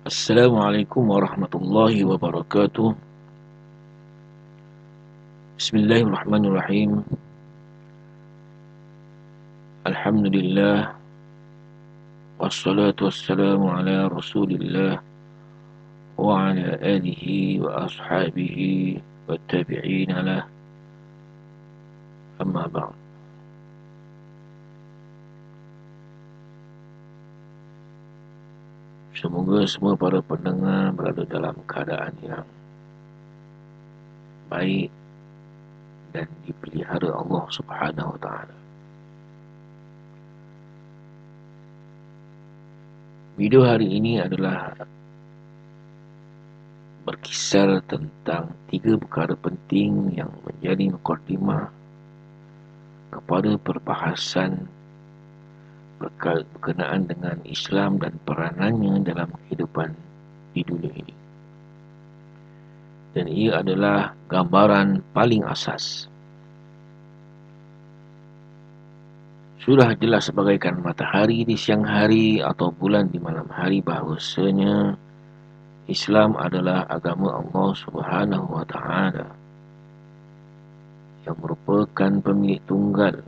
Assalamualaikum warahmatullahi wabarakatuh. Bismillahirrahmanirrahim. Alhamdulillah. Wassalatu wassalamu ala rasulillah wa ala alihi wa ashabihi wa tabi'ina lah. Amma ba'd. Semoga semua para pendengar berada dalam keadaan yang baik dan dipelihara Allah Subhanahu wa taala. Video hari ini adalah berkisar tentang 3 perkara penting yang menjadi mukadimah kepada perbahasan berkenaan dengan Islam dan peranannya dalam kehidupan di dunia ini. Dan ia adalah gambaran paling asas. Sudah jelas sebagaikan matahari di siang hari atau bulan di malam hari bahawasanya Islam adalah agama Allah Subhanahu wa taala yang merupakan pemilik tunggal,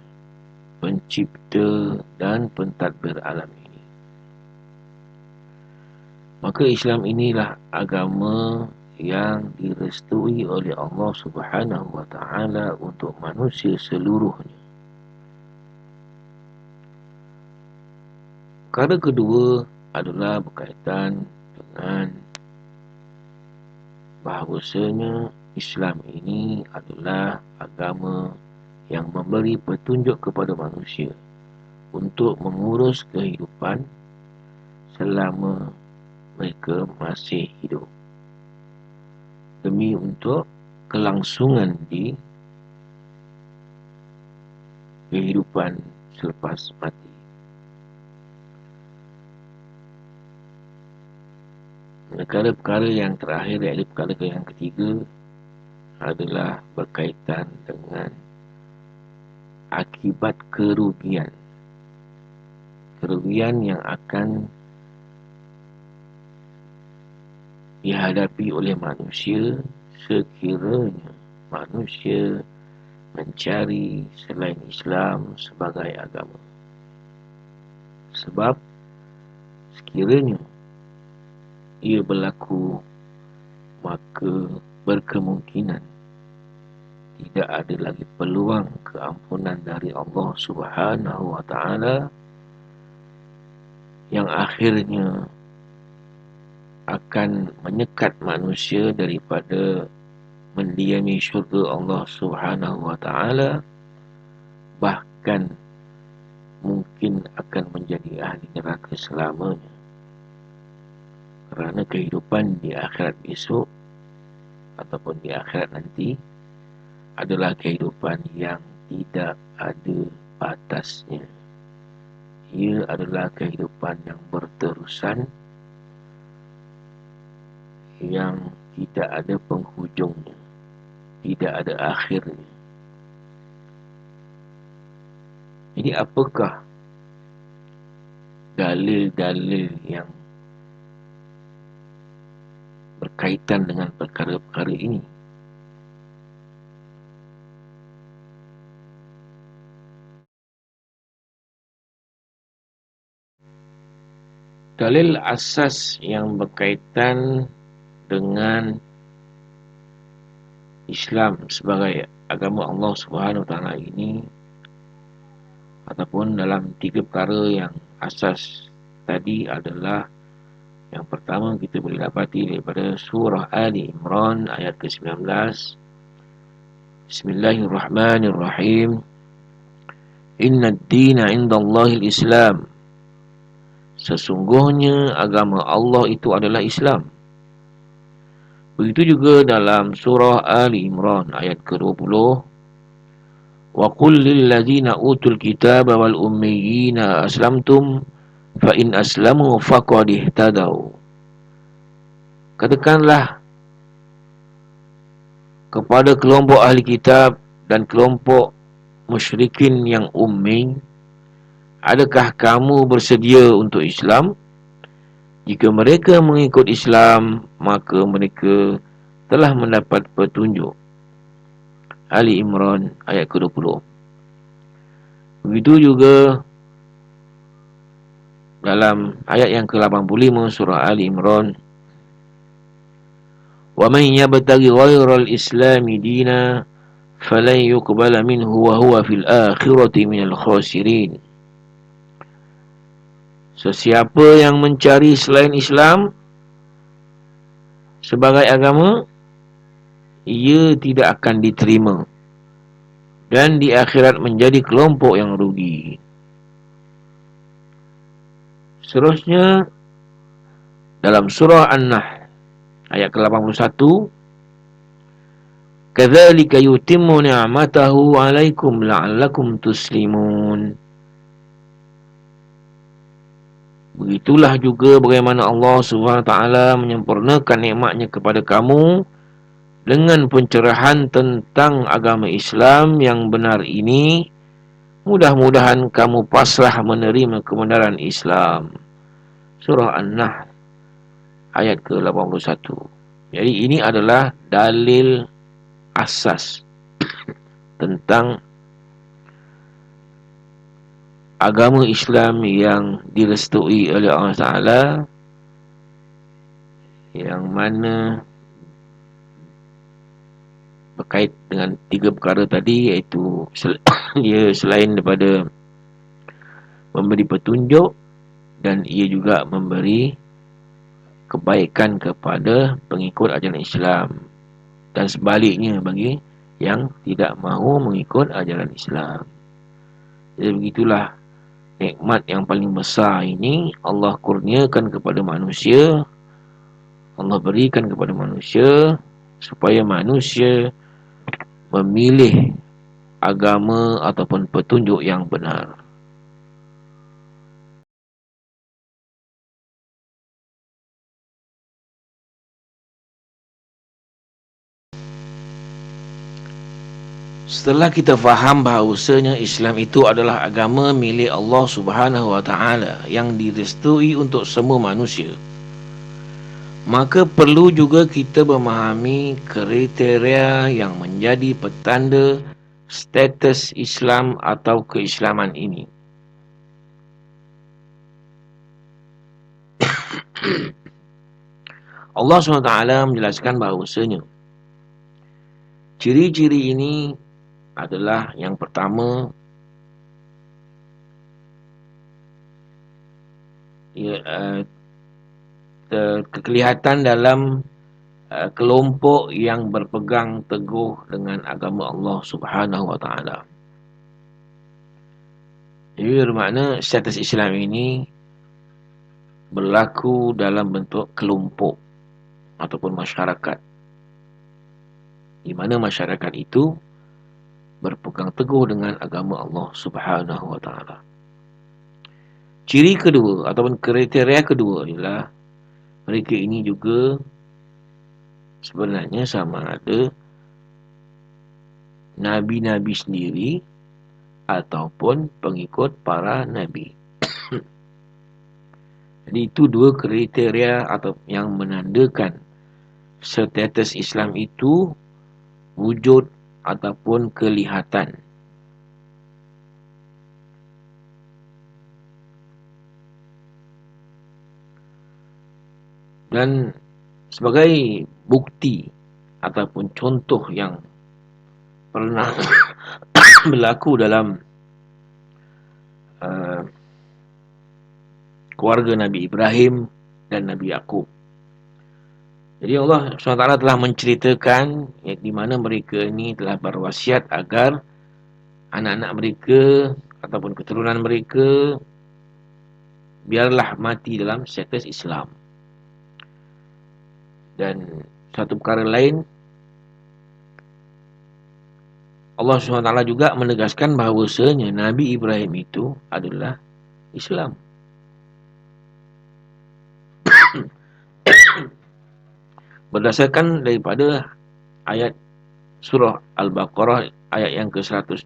pencipta dan pentadbir alam ini. Maka Islam inilah agama yang direstui oleh Allah Subhanahu wa taala untuk manusia seluruhnya. Perkara kedua adalah berkaitan dengan bahawasanya Islam ini adalah agama yang memberi petunjuk kepada manusia untuk mengurus kehidupan selama mereka masih hidup, demi untuk kelangsungan di kehidupan selepas mati. Perkara-perkara yang terakhir, iaitu perkara yang ketiga, adalah berkaitan dengan akibat kerugian. Kerugian yang akan dihadapi oleh manusia sekiranya manusia mencari selain Islam sebagai agama. Sebab sekiranya ia berlaku, maka berkemungkinan tidak ada lagi peluang keampunan dari Allah Subhanahu wa taala yang akhirnya akan menyekat manusia daripada mendiami syurga Allah Subhanahu wa taala, bahkan mungkin akan menjadi ahli neraka selamanya. Kerana kehidupan di akhirat besok ataupun di akhirat nanti adalah kehidupan yang tidak ada batasnya. Ia adalah kehidupan yang berterusan, yang tidak ada penghujungnya, tidak ada akhirnya. Jadi apakah dalil-dalil yang berkaitan dengan perkara-perkara ini? Dalil asas yang berkaitan dengan Islam sebagai agama Allah Subhanahu wa taala ini, ataupun dalam 3 perkara yang asas tadi, adalah yang pertama kita boleh dapati daripada surah Ali Imran ayat ke-19. Bismillahirrahmanirrahim. Inna ad-dina indallahil Islam. Sesungguhnya agama Allah itu adalah Islam. Begitu juga dalam surah Ali Imran ayat ke-20. Wa qul lil ladzina utul kitaba wal ummiyina aslamtum fa in aslamu faqad ihtadaw. Katakanlah kepada kelompok ahli kitab dan kelompok musyrikin yang ummi, adakah kamu bersedia untuk Islam? Jika mereka mengikut Islam, maka mereka telah mendapat petunjuk. Ali Imran ayat ke-20. Begitu juga dalam ayat yang ke-85 surah Ali Imran, "Wa man yabtaghi ghairal islami dina falan yuqbala minhu wa huwa fil akhirati minal khasirin." Sesiapa yang mencari selain Islam sebagai agama, ia tidak akan diterima dan di akhirat menjadi kelompok yang rugi. Seterusnya dalam surah An-Nahl ayat ke-81, "Kadzalika yutimmu ni'matahu 'alaikum la'allakum tuslimun." Begitulah juga bagaimana Allah SWT menyempurnakan nikmatnya kepada kamu dengan pencerahan tentang agama Islam yang benar ini. Mudah-mudahan kamu pasrah menerima kebenaran Islam. Surah An-Nahl ayat ke-81. Jadi ini adalah dalil asas tentang agama Islam yang direstui oleh Allah Ta'ala, yang mana berkait dengan tiga perkara tadi, iaitu ia selain daripada memberi petunjuk, dan ia juga memberi kebaikan kepada pengikut ajaran Islam, dan sebaliknya bagi yang tidak mahu mengikut ajaran Islam. Jadi begitulah nikmat yang paling besar ini Allah kurniakan kepada manusia, Allah berikan kepada manusia supaya manusia memilih agama ataupun petunjuk yang benar. Setelah kita faham bahawasanya Islam itu adalah agama milik Allah Subhanahu wa taala yang direstui untuk semua manusia, maka perlu juga kita memahami kriteria yang menjadi petanda status Islam atau keislaman ini. Allah SWT menjelaskan bahawasanya ciri-ciri ini adalah yang pertama, kelihatan dalam kelompok yang berpegang teguh dengan agama Allah Subhanahu wa taala. Jadi bermakna status Islam ini berlaku dalam bentuk kelompok ataupun masyarakat, di mana masyarakat itu berpegang teguh dengan agama Allah Subhanahu wa taala. Ciri kedua ataupun kriteria kedua ialah mereka ini juga sebenarnya sama ada nabi-nabi sendiri ataupun pengikut para nabi. Jadi itu dua kriteria atau yang menandakan status Islam itu wujud ataupun kelihatan. Dan sebagai bukti ataupun contoh yang pernah berlaku dalam keluarga Nabi Ibrahim dan Nabi Yaqub. Jadi Allah SWT telah menceritakan di mana mereka ini telah berwasiat agar anak-anak mereka ataupun keturunan mereka biarlah mati dalam status Islam. Dan satu perkara lain, Allah SWT juga menegaskan bahawasanya Nabi Ibrahim itu adalah Islam. Berdasarkan daripada ayat surah Al-Baqarah ayat yang ke-131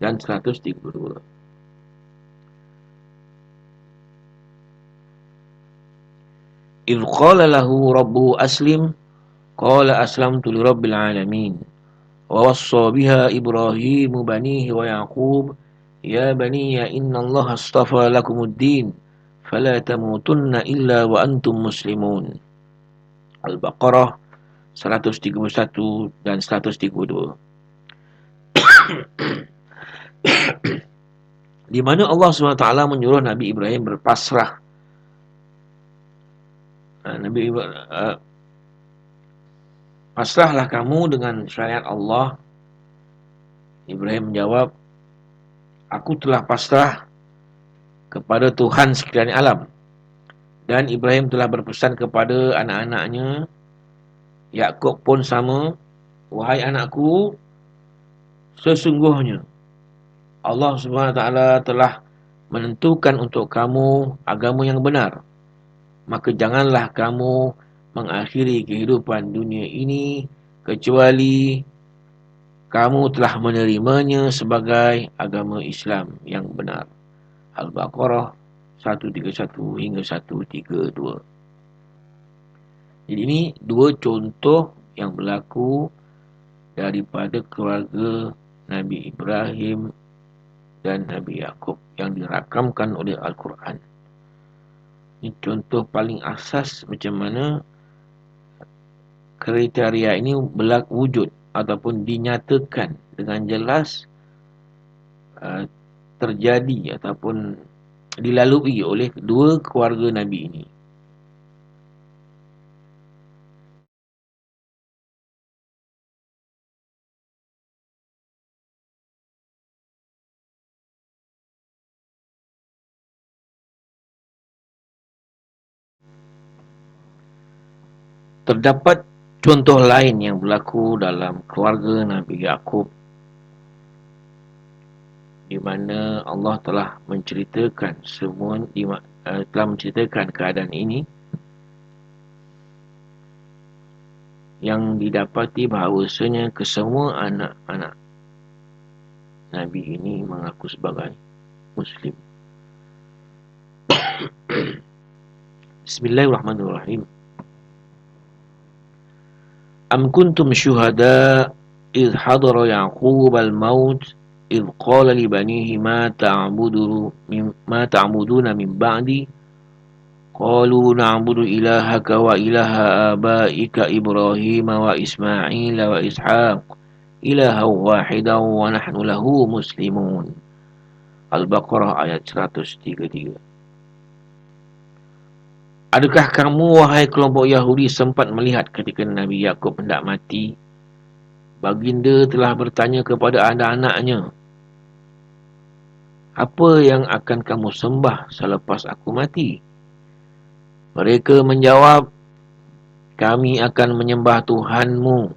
dan 132. idh qala lahu rabbuhu aslim qala aslamtu lirabbil alamin wa wassa biha ibrahimu banihi wa yaqub ya baniya innallaha astafa lakumuddin fala tamutunna illa wa antum muslimun. Al-Baqarah 131 dan 132. Di mana Allah SWT menyuruh Nabi Ibrahim berpasrah. Nabi Ibrahim, pasrahlah kamu dengan syariat Allah. Ibrahim menjawab, aku telah pasrah kepada Tuhan sekalian alam. Dan Ibrahim telah berpesan kepada anak-anaknya, Yakub pun sama, wahai anakku, sesungguhnya Allah SWT telah menentukan untuk kamu agama yang benar. Maka janganlah kamu mengakhiri kehidupan dunia ini kecuali kamu telah menerimanya sebagai agama Islam yang benar. Al-Baqarah 131 hingga 132. Jadi ini dua contoh yang berlaku daripada keluarga Nabi Ibrahim dan Nabi Yakub yang dirakamkan oleh Al-Quran. Ini contoh paling asas macam mana kriteria ini berlaku wujud ataupun dinyatakan dengan jelas terjadi ataupun dilalui oleh dua keluarga Nabi ini. Terdapat contoh lain yang berlaku dalam keluarga Nabi Yakub, di mana Allah telah menceritakan telah menceritakan keadaan ini, yang didapati bahawasanya kesemua anak-anak Nabi ini mengaku sebagai Muslim. Bismillahirrahmanirrahim. Am kuntum syuhada idh hadara Yaqub al-maut idh qala li banihi ma ta'buduna min ba'di qalu na'budu ilahaka wa ilaha abaika Ibrahim wa Ismail wa Ishaq ilaha wahidan wa nahnu lahu muslimun. Al-Baqarah ayat 133. Adakah kamu, wahai kelompok Yahudi, sempat melihat ketika Nabi Yakub hendak mati, baginda telah bertanya kepada anak-anaknya, apa yang akan kamu sembah selepas aku mati? Mereka menjawab, kami akan menyembah Tuhanmu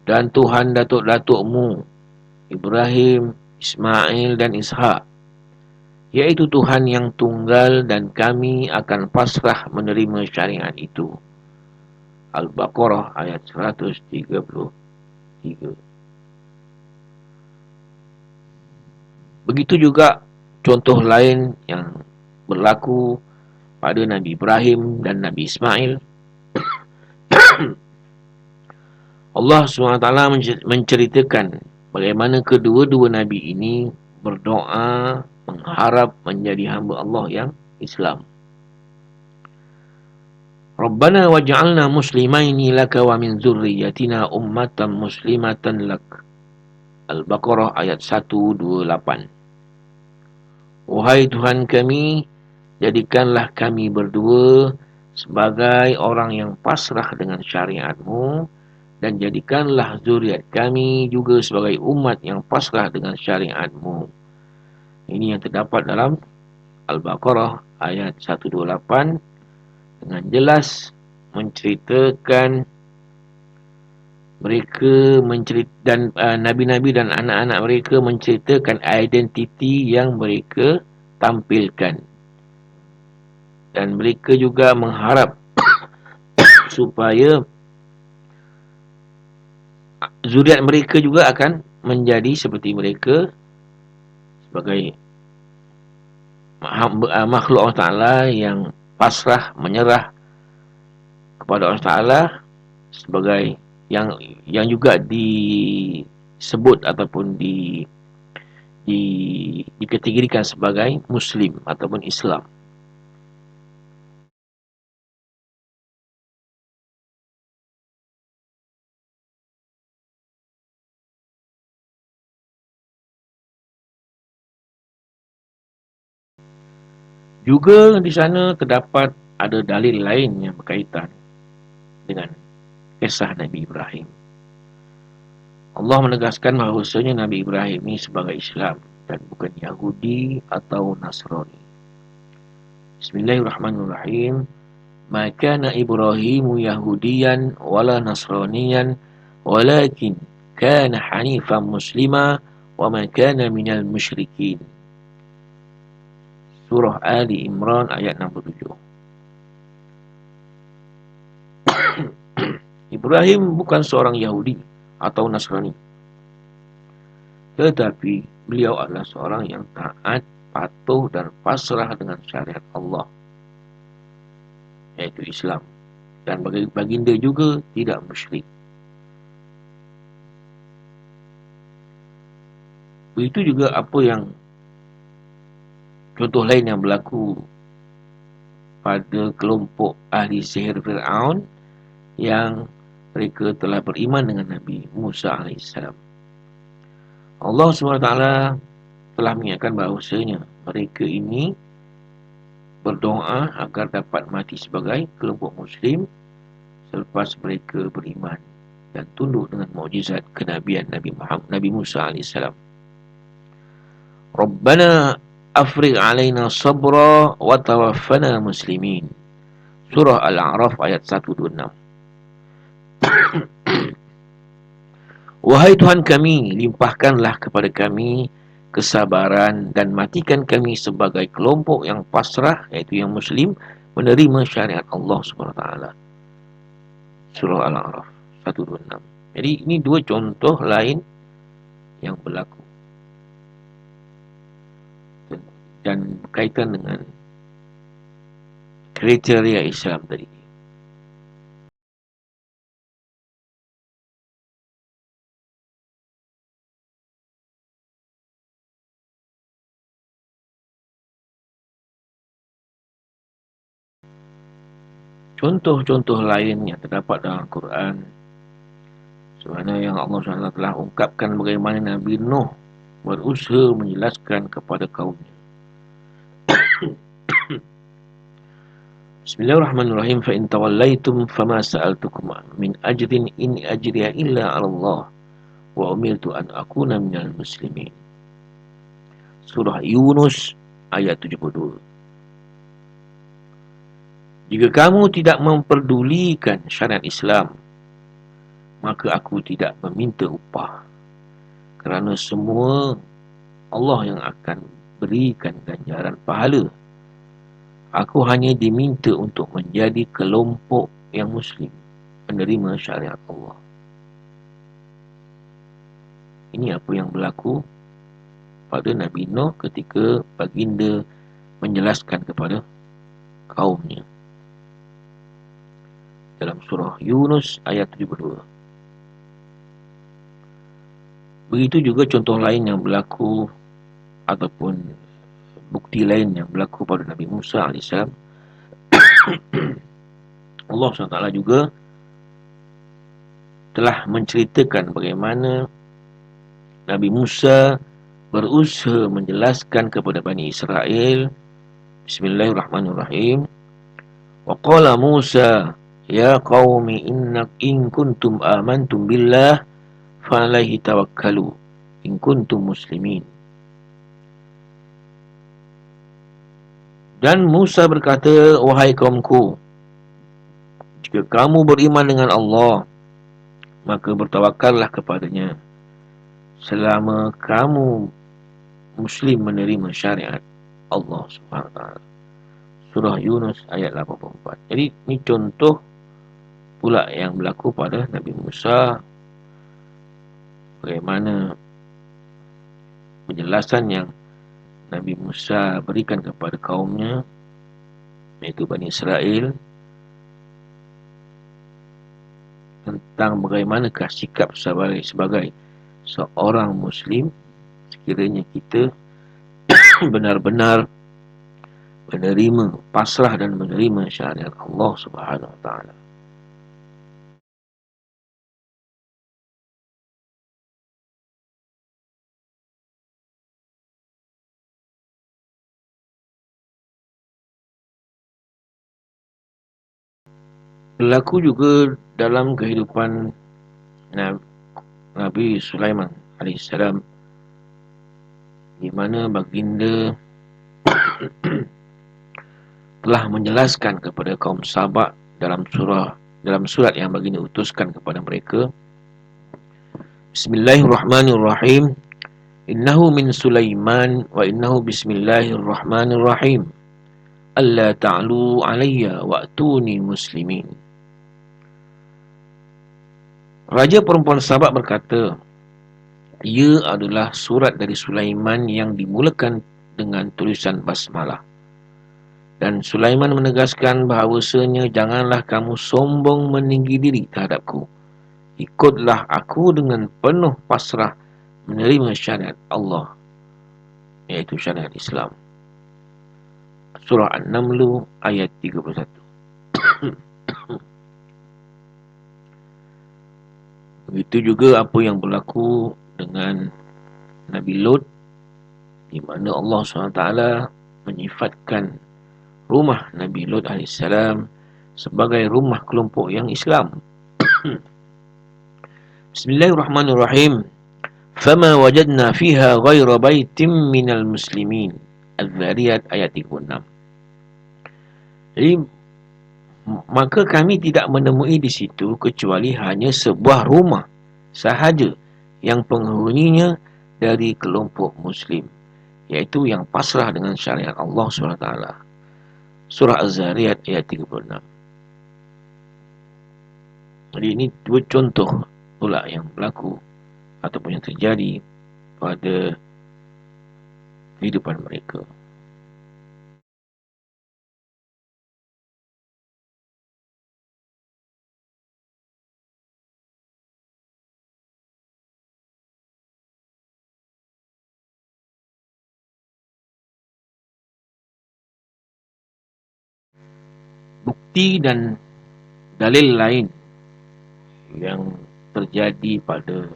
dan Tuhan datuk-datukmu, Ibrahim, Ismail dan Ishak, yaitu Tuhan yang tunggal, dan kami akan pasrah menerima syariat itu. Al-Baqarah ayat 133. Begitu juga contoh lain yang berlaku pada Nabi Ibrahim dan Nabi Ismail. Allah SWT menceritakan bagaimana kedua-dua Nabi ini berdoa mengharap menjadi hamba Allah yang Islam. Rabbana waj'alna muslimaini laka wa min zurriyyatina ummatan muslimatan lak. Al-Baqarah ayat 128. Wahai Tuhan kami, jadikanlah kami berdua sebagai orang yang pasrah dengan syariat-Mu, dan jadikanlah zuriat kami juga sebagai umat yang pasrah dengan syariat-Mu. Ini yang terdapat dalam Al-Baqarah ayat 128 dengan jelas menceritakan mereka dan nabi-nabi dan anak-anak mereka menceritakan identiti yang mereka tampilkan, dan mereka juga mengharap supaya zuriat mereka juga akan menjadi seperti mereka sebagai makhluk Allah Ta'ala yang pasrah, menyerah kepada Allah Ta'ala sebagai yang juga disebut ataupun di dikategorikan sebagai Muslim ataupun Islam. Juga di sana terdapat ada dalil lain yang berkaitan dengan kisah Nabi Ibrahim. Allah menegaskan bahawasanya Nabi Ibrahim ini sebagai Islam dan bukan Yahudi atau Nasrani. Bismillahirrahmanirrahim. Ma kana Ibrahimu Yahudiyan wala Nasraniyan walakin kana hanifan muslima wa ma kana minal musyrikin. Surah Ali Imran ayat 67. Ibrahim bukan seorang Yahudi atau Nasrani, tetapi beliau adalah seorang yang taat, patuh dan pasrah dengan syariat Allah, yaitu Islam. Dan baginda juga tidak musyrik. Begitu juga apa yang contoh lain yang berlaku pada kelompok ahli sihir Fir'aun yang mereka telah beriman dengan Nabi Musa AS. Allah SWT telah mengingatkan bahawasanya mereka ini berdoa agar dapat mati sebagai kelompok Muslim selepas mereka beriman dan tunduk dengan mukjizat kenabian Nabi Musa AS. Rabbana afrigh alaina sabra wa tawaffana muslimin. Surah Al-A'raf ayat 126. Wahai Tuhan kami, limpahkanlah kepada kami kesabaran dan matikan kami sebagai kelompok yang pasrah, iaitu yang Muslim, menerima syariat Allah SWT. Surah Al-A'raf 126. Jadi ini dua contoh lain yang berlaku dan berkaitan dengan kriteria Islam tadi. Contoh-contoh lain yang terdapat dalam Al-Quran, sebenarnya yang Allah SWT telah ungkapkan bagaimana Nabi Nuh berusaha menjelaskan kepada kaumnya. Bismillahirrahmanirrahim. Fa in tawallaitum fama sa'altukum min ajrin in ajriya illa 'ala Allah wa umirtu an akuna minal muslimin. Surah Yunus ayat 72. Jika kamu tidak memperdulikan syariat Islam, maka aku tidak meminta upah, kerana semua Allah yang akan berikan ganjaran pahala. Aku hanya diminta untuk menjadi kelompok yang Muslim, menerima syariat Allah. Ini apa yang berlaku pada Nabi Nuh ketika baginda menjelaskan kepada kaumnya. Dalam surah Yunus ayat 72. Begitu juga contoh lain yang berlaku ataupun bukti lain yang berlaku pada Nabi Musa AS. Allah SWT juga telah menceritakan bagaimana Nabi Musa berusaha menjelaskan kepada Bani Israel. Bismillahirrahmanirrahim. Wa qala Musa ya qaumi in kuntum amantum billah fa alaihi tawakkalu in kuntum muslimin. Dan Musa berkata, wahai kaumku, jika kamu beriman dengan Allah, maka bertawakallah kepadanya selama kamu Muslim menerima syariat Allah SWT. Surah Yunus ayat 84. Jadi ini contoh pula yang berlaku pada Nabi Musa, bagaimana penjelasan yang Nabi Musa berikan kepada kaumnya iaitu Bani Israel, tentang bagaimanakah sikap sebagai seorang Muslim sekiranya kita benar-benar menerima, pasrah dan menerima syariat Allah Subhanahu Wa Taala. Berlaku juga dalam kehidupan Nabi Sulaiman alaihissalam, di mana baginda telah menjelaskan kepada kaum Sabak dalam surat yang baginda utuskan kepada mereka. Bismillahirrahmanirrahim. Innahu min Sulaiman wa innahu bismillahirrahmanirrahim. Alla ta'lu alayya wa'tuni muslimin. Raja perempuan Sabak berkata, ia adalah surat dari Sulaiman yang dimulakan dengan tulisan basmalah. Dan Sulaiman menegaskan bahawasanya janganlah kamu sombong meninggi diri terhadapku. Ikutlah aku dengan penuh pasrah menerima syariat Allah, iaitu syariat Islam. Surah An-Naml ayat 31. Begitu juga apa yang berlaku dengan Nabi Lut, di mana Allah SWT menyifatkan rumah Nabi Lut AS sebagai rumah kelompok yang Islam. Bismillahirrahmanirrahim. Fama wajadna fiha ghaira baitim minal muslimin. Az-Zariyat ayat 36. Jadi, maka kami tidak menemui di situ kecuali hanya sebuah rumah sahaja yang penghuninya dari kelompok Muslim, iaitu yang pasrah dengan syariat Allah SWT. Surah Az-Zariyat ayat 36. Jadi ini dua contoh pula yang berlaku ataupun yang terjadi pada kehidupan mereka. Bukti dan dalil lain yang terjadi pada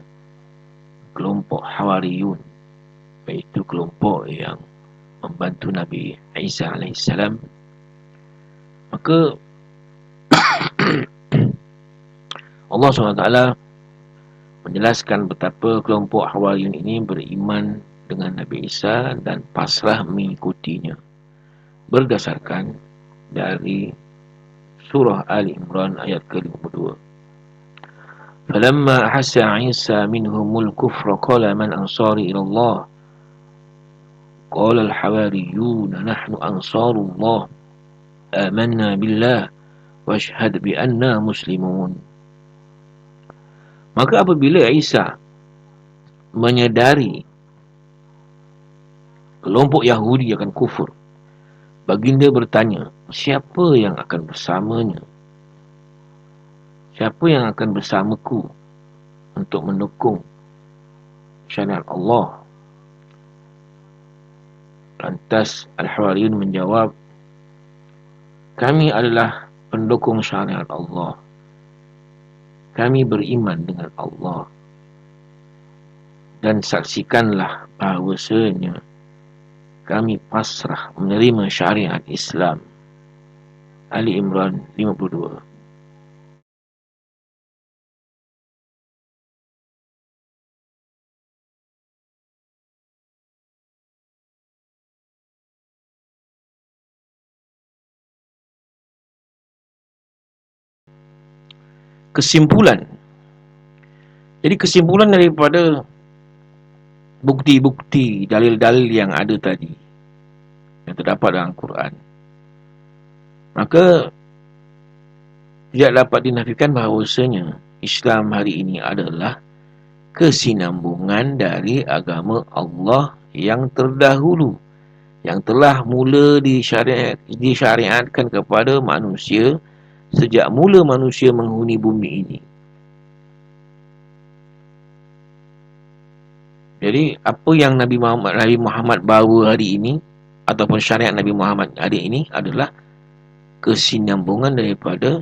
kelompok Hawariyun, iaitu kelompok yang membantu Nabi Isa alaihissalam, maka Allah SWT menjelaskan betapa kelompok Hawariyun ini beriman dengan Nabi Isa dan pasrah mengikutinya berdasarkan dari surah Ali Imran ayat ke-52. فَلَمَّا أَحَسَّ عِيسَى مِنْهُمُ الْكُفْرَ قَالَ مَنْ أَنصَارِي إِلَى اللَّهِ قَالَ الْحَوَارِيُّونَ نَحْنُ أَنصَارُ اللَّهِ آمَنَّا بِاللَّهِ وَاشْهَدْ بِأَنَّا مُسْلِمُونَ. Maka apabila Isa menyedari kelompok Yahudi akan kufur, baginda bertanya, siapa yang akan bersamanya? Siapa yang akan bersamaku untuk mendukung syariat Allah? Lantas Al-Hawariyun menjawab, kami adalah pendukung syariat Allah. Kami beriman dengan Allah. Dan saksikanlah bahawasanya kami pasrah menerima syariat Islam. Ali Imran 52. Kesimpulan. Jadi kesimpulan daripada bukti-bukti, dalil-dalil yang ada tadi, yang terdapat dalam Quran, maka tidak dapat dinafikan bahawasanya Islam hari ini adalah kesinambungan dari agama Allah yang terdahulu, yang telah mula disyariatkan kepada manusia sejak mula manusia menghuni bumi ini. Jadi apa yang Nabi Muhammad bawa hari ini ataupun syariat Nabi Muhammad hari ini adalah kesinambungan daripada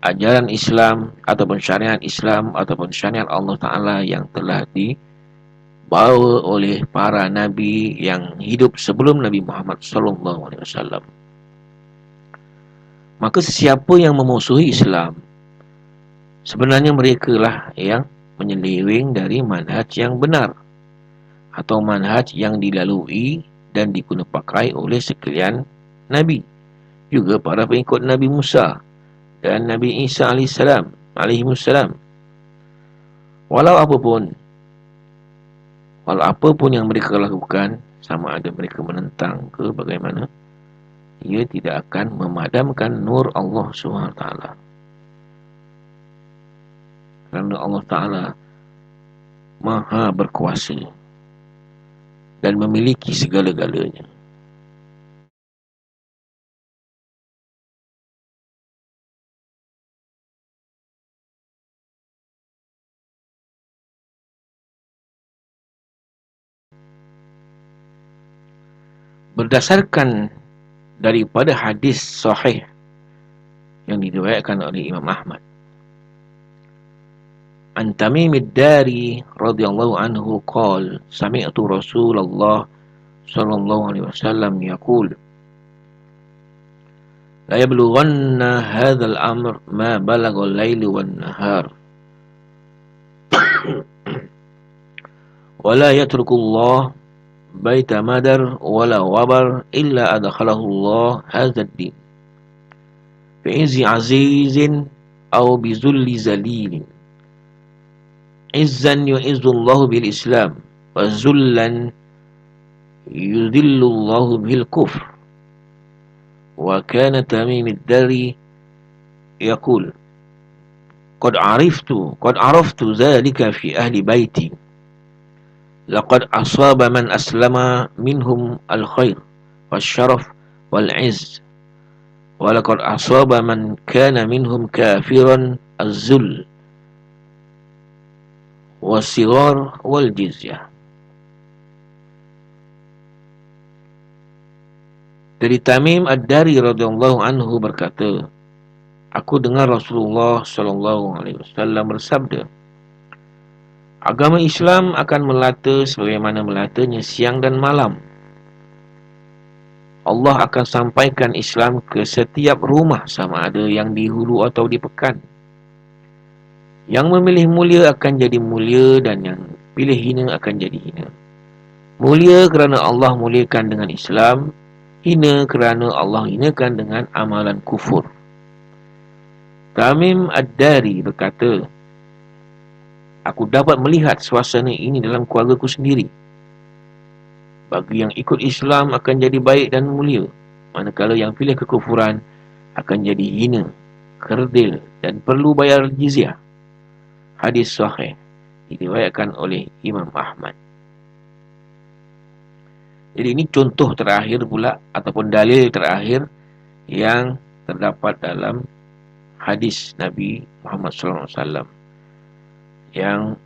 ajaran Islam ataupun syariat Islam ataupun syariat Allah Ta'ala yang telah dibawa oleh para Nabi yang hidup sebelum Nabi Muhammad SAW. Maka sesiapa yang memusuhi Islam, sebenarnya mereka lah yang menyeleweng dari manhaj yang benar atau manhaj yang dilalui dan diguna pakai oleh sekalian Nabi, juga para pengikut Nabi Musa dan Nabi Isa alaihissalam. Walau apapun yang mereka lakukan, sama ada mereka menentang ke bagaimana, ia tidak akan memadamkan nur Allah SWT. Kerana Allah Ta'ala Maha berkuasa dan memiliki segala-galanya. Berdasarkan daripada hadis sahih yang diriwayatkan oleh Imam Ahmad, An Tamim ad-Dari radhiyallahu anhu qala sami'tu Rasulullah sallallahu alaihi wasallam yaqul la yablughanna hadzal amr ma balagha al-lail wan nahar wa la yatruku Allah baita madar wa la wabar illa adkhalahu Allah hadzal din fi izzi azizin aw bi zulli zalilin izzan yu'izzu Allah bil Islam wa zullan yudhillu Allah bil kufr. Wa kana Tamim ad-Dari yaqul qad araftu dhalika fi ahli baiti laqad asaba man aslama minhum al-khair wasyaraf wal-izz wa laqad asaba man kana minhum kafiran az-zull was-sighar wal-jizyah. Dari Tamim ad-Dari radhiyallahu anhu berkata, aku dengar Rasulullah sallallahu alaihi wasallam bersabda, agama Islam akan melata sebagaimana melatanya siang dan malam. Allah akan sampaikan Islam ke setiap rumah, sama ada yang di hulu atau di pekan. Yang memilih mulia akan jadi mulia dan yang pilih hina akan jadi hina. Mulia kerana Allah muliakan dengan Islam, hina kerana Allah hinakan dengan amalan kufur. Tamim ad-Dari berkata, aku dapat melihat suasana ini dalam keluargaku sendiri. Bagi yang ikut Islam akan jadi baik dan mulia, manakala yang pilih kekufuran akan jadi hina, kerdil dan perlu bayar jizyah. Hadis sahih diriwayatkan oleh Imam Ahmad. Jadi ini contoh terakhir pula ataupun dalil terakhir yang terdapat dalam hadis Nabi Muhammad SAW yang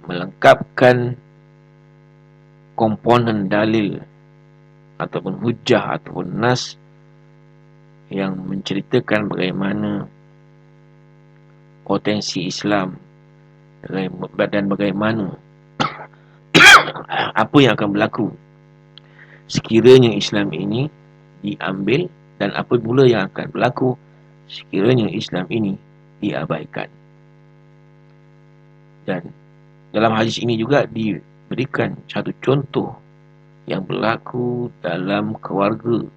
melengkapkan komponen dalil ataupun hujah ataupun nas yang menceritakan bagaimana potensi Islam dan bagaimana apa yang akan berlaku sekiranya Islam ini diambil dan apa pula yang akan berlaku sekiranya Islam ini diabaikan. Dan dalam hadis ini juga diberikan satu contoh yang berlaku dalam keluarga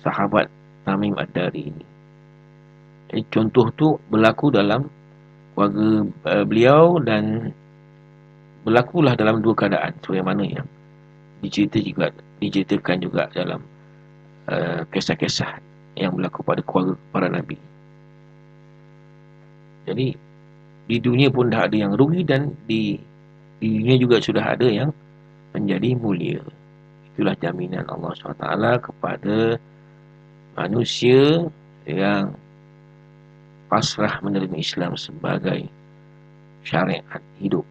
sahabat Tamim ad-Dari ini. Jadi contoh tu berlaku dalam keluarga beliau dan berlakulah dalam dua keadaan sebagaimana yang diceritakan juga dalam kisah-kisah yang berlaku pada keluarga para Nabi. Jadi di dunia pun dah ada yang rugi dan di dunia juga sudah ada yang menjadi mulia. Itulah jaminan Allah SWT kepada manusia yang pasrah menerima Islam sebagai syariat hidup.